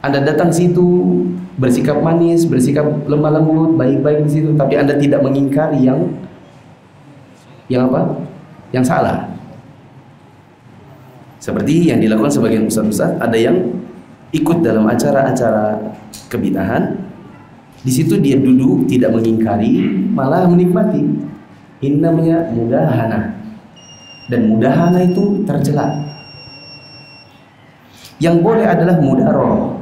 C: Anda datang situ bersikap manis, bersikap lemah lembut, baik-baik di situ, tapi Anda tidak mengingkari yang apa? Yang salah. Seperti yang dilakukan sebagian ustaz-ustaz, ada yang ikut dalam acara-acara kebid'ahan. Di situ dia duduk tidak mengingkari, malah menikmati. Ini namanya mudahana. Dan mudahana itu tercela. Yang boleh adalah mudaroh.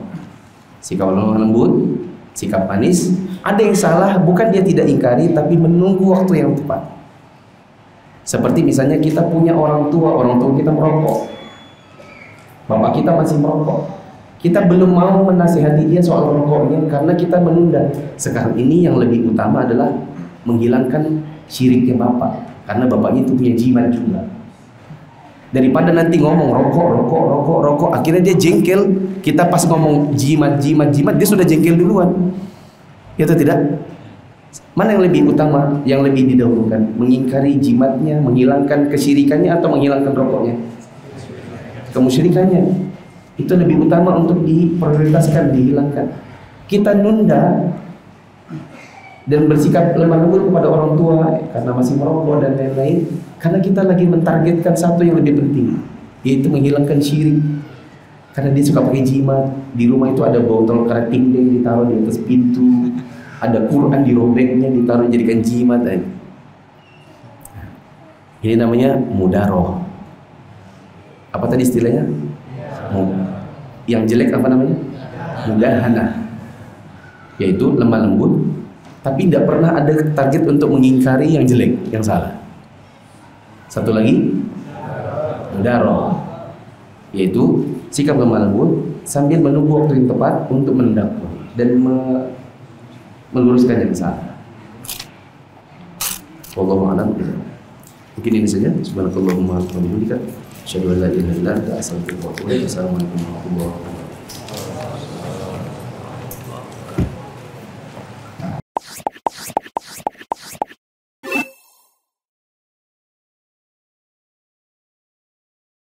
C: sikap lemah lembut, sikap manis. Ada yang salah, bukan dia tidak ingkari, tapi menunggu waktu yang tepat. Seperti misalnya kita punya orang tua kita merokok, bapak kita masih merokok, kita belum mau menasihati dia soal rokoknya karena kita menunda. Sekarang ini yang lebih utama adalah menghilangkan syiriknya bapak, karena bapaknya itu punya jimat juga. Daripada nanti ngomong rokok, akhirnya dia jengkel. Kita pas ngomong jimat, dia sudah jengkel duluan. Ya atau tidak? Mana yang lebih utama, yang lebih didahulukan? Mengingkari jimatnya, menghilangkan kesyirikannya, atau menghilangkan rokoknya? Kemusyrikannya. Itu lebih utama untuk diprioritaskan, dihilangkan. Kita nunda dan bersikap lemah lembut kepada orang tua karena masih merokok dan lain-lain, karena kita lagi mentargetkan satu yang lebih penting, yaitu menghilangkan syirik. Karena dia suka pakai jimat, di rumah itu ada botol karet pindeng ditaruh di atas pintu, ada Quran dirobeknya ditaruh jadikan jimat. Ini namanya mudaroh. Apa tadi istilahnya? Yang jelek apa namanya? Mudahana, yaitu lemah lembut, tapi tidak pernah ada target untuk mengingkari yang jelek, yang salah. Satu lagi, mudaroh, yaitu sikap lemah lembut sambil menunggu waktu yang tepat untuk mendakwah dan meluruskan yang salah. Wallahu a'lam. Mungkin ini saja. Subhanakallahumma wa bihamdika, asyhadu an la ilaha illa anta, astaghfiruka wa atubu ilaik. Assalamualaikum warahmatullahi wabarakatuh.